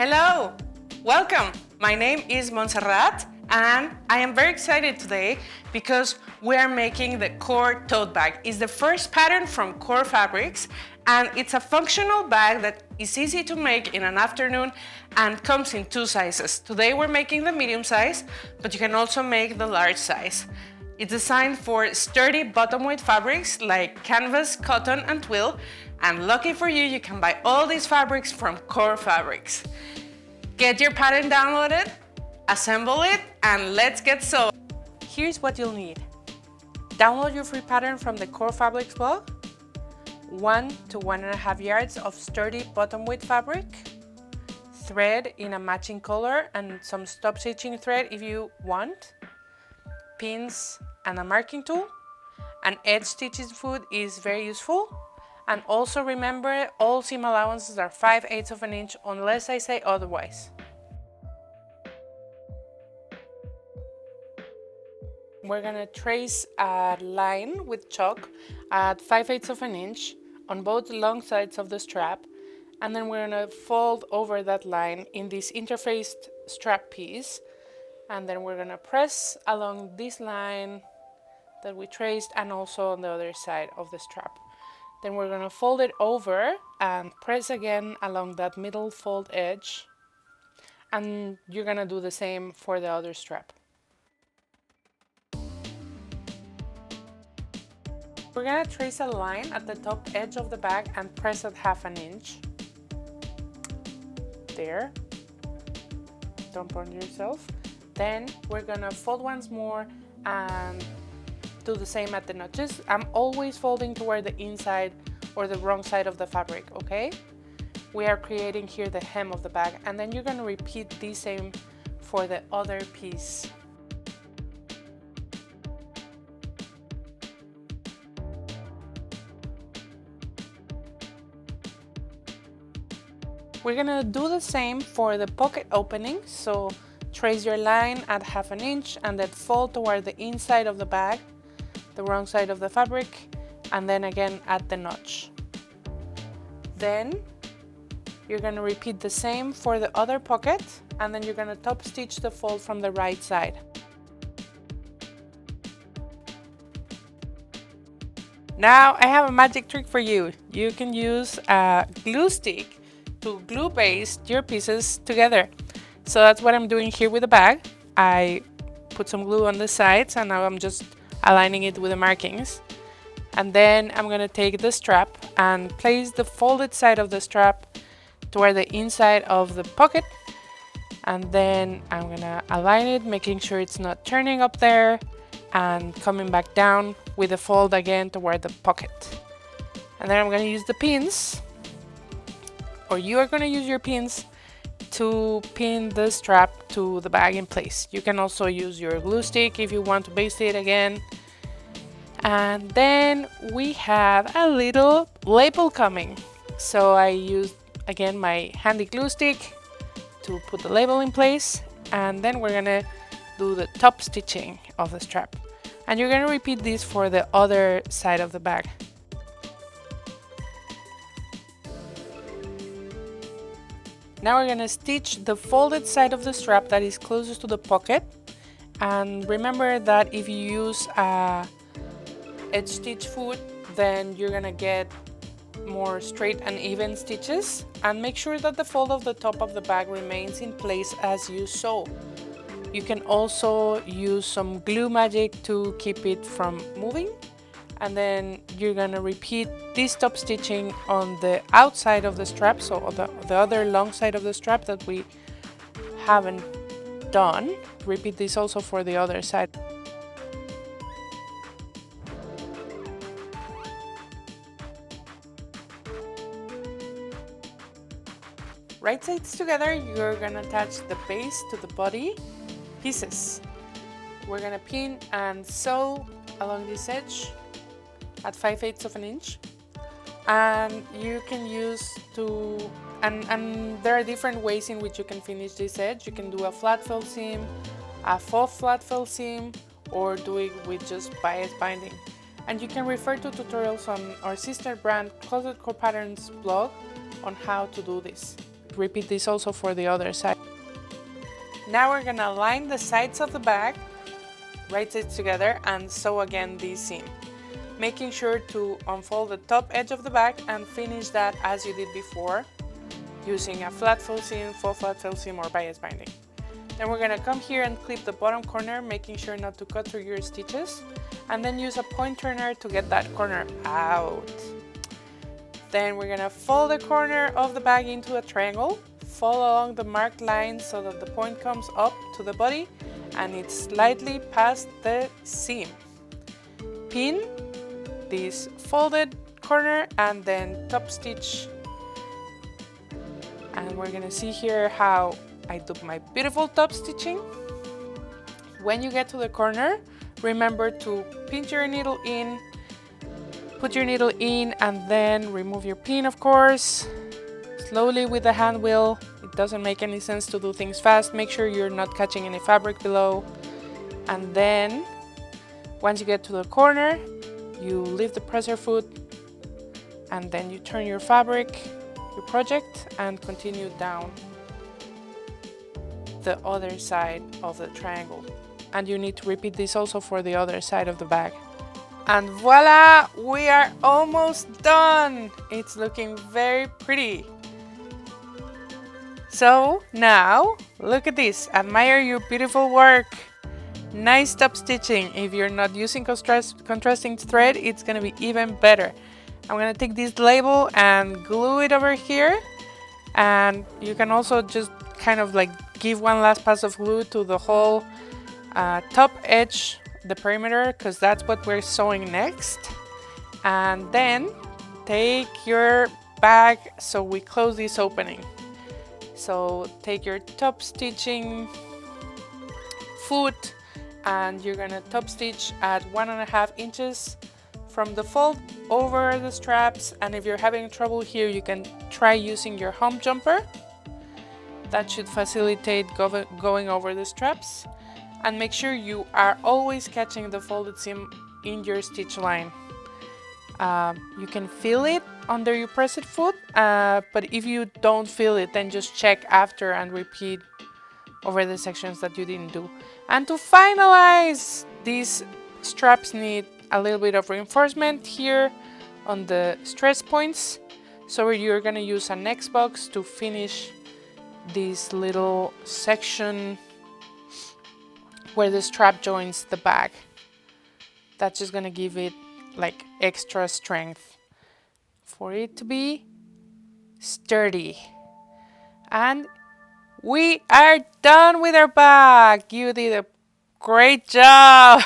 Hello! Welcome! My name is Montserrat and I am very excited today because we are making the Core tote bag. It's the first pattern from Core Fabrics and it's a functional bag that is easy to make in an afternoon and comes in two sizes. Today we're making the medium size, but you can also make the large size. It's designed for sturdy bottom weight fabrics like canvas, cotton and twill, and lucky for you, you can buy all these fabrics from Core Fabrics. Get your pattern downloaded, assemble it, and let's get sewing. Here's what you'll need. Download your free pattern from the Core Fabrics blog, 1 to 1.5 yards of sturdy bottom weight fabric, thread in a matching color and some stop stitching thread if you want, pins and a marking tool. An edge stitching foot is very useful. And also remember, all seam allowances are 5/8 of an inch unless I say otherwise. We're gonna trace a line with chalk at 5/8 of an inch on both long sides of the strap, and then we're gonna fold over that line in this interfaced strap piece, and then we're gonna press along this line that we traced and also on the other side of the strap. Then we're gonna fold it over and press again along that middle fold edge, and you're gonna do the same for the other strap. We're gonna trace a line at the top edge of the bag and press it 1/2 inch. There. Don't burn yourself. Then we're gonna fold once more and do the same at the notches. I'm always folding toward the inside or the wrong side of the fabric, okay? We are creating here the hem of the bag, and then you're gonna repeat the same for the other piece. We're gonna do the same for the pocket opening, so trace your line at 1/2 inch and then fold toward the inside of the bag, the wrong side of the fabric, and then again at the notch. Then you're gonna repeat the same for the other pocket, and then you're gonna top stitch the fold from the right side. Now I have a magic trick for you. You can use a glue stick to glue paste your pieces together. So that's what I'm doing here with the bag. I put some glue on the sides and now I'm just aligning it with the markings. And then I'm gonna take the strap and place the folded side of the strap toward the inside of the pocket. And then I'm gonna align it, making sure it's not turning up there and coming back down with the fold again toward the pocket. And then I'm gonna use the pins, or you are gonna use your pins to pin the strap to the bag in place. You can also use your glue stick if you want to baste it again. And then we have a little label coming. So I used again my handy glue stick to put the label in place, and then we're gonna do the top stitching of the strap. And you're gonna repeat this for the other side of the bag. Now we're gonna stitch the folded side of the strap that is closest to the pocket. And remember that if you use a edge stitch foot, then you're gonna get more straight and even stitches. And make sure that the fold of the top of the bag remains in place as you sew. You can also use some glue magic to keep it from moving. And then you're gonna repeat this top stitching on the outside of the strap, so the other long side of the strap that we haven't done. Repeat this also for the other side. Right sides together, you're gonna attach the base to the body pieces. We're gonna pin and sew along this edge at 5/8 of an inch, and you can use and there are different ways in which you can finish this edge. You can do a flat fill seam, a faux flat fill seam, or do it with just bias binding. And you can refer to tutorials on our sister brand Closet Core Patterns blog on how to do this. repeat this also for the other side. Now we're gonna line the sides of the bag, right sides together, and sew again this seam, making sure to unfold the top edge of the bag and finish that as you did before, using a flat fill seam, faux flat fill seam, or bias binding. Then we're gonna come here and clip the bottom corner, making sure not to cut through your stitches, and then use a point turner to get that corner out. Then we're gonna fold the corner of the bag into a triangle, fold along the marked line so that the point comes up to the body and it's slightly past the seam. Pin this folded corner and then top stitch. And we're gonna see here how I do my beautiful top stitching. When you get to the corner, remember to pinch your needle in, put your needle in, and then remove your pin, of course, slowly with the hand wheel. It doesn't make any sense to do things fast. Make sure you're not catching any fabric below. And then once you get to the corner, you leave the presser foot and then you turn your fabric, your project, and continue down the other side of the triangle. And you need to repeat this also for the other side of the bag. And voila, we are almost done. It's looking very pretty. So now look at this, admire your beautiful work. Nice top stitching. If you're not using contrasting thread, it's gonna be even better. I'm gonna take this label and glue it over here, and you can also just kind of like give one last pass of glue to the whole top edge, the perimeter, because that's what we're sewing next. And then take your bag, so we close this opening. So take your top stitching foot and you're gonna top stitch at 1.5 inches from the fold over the straps. And if you're having trouble here, you can try using your hump jumper. That should facilitate going over the straps. And make sure you are always catching the folded seam in your stitch line. You can feel it under your pressed foot, but if you don't feel it, then just check after and repeat over the sections that you didn't do. And to finalize, these straps need a little bit of reinforcement here on the stress points. So you're gonna use an X box to finish this little section where the strap joins the bag. That's just gonna give it like extra strength for it to be sturdy. And we are done with our bag. You did a great job.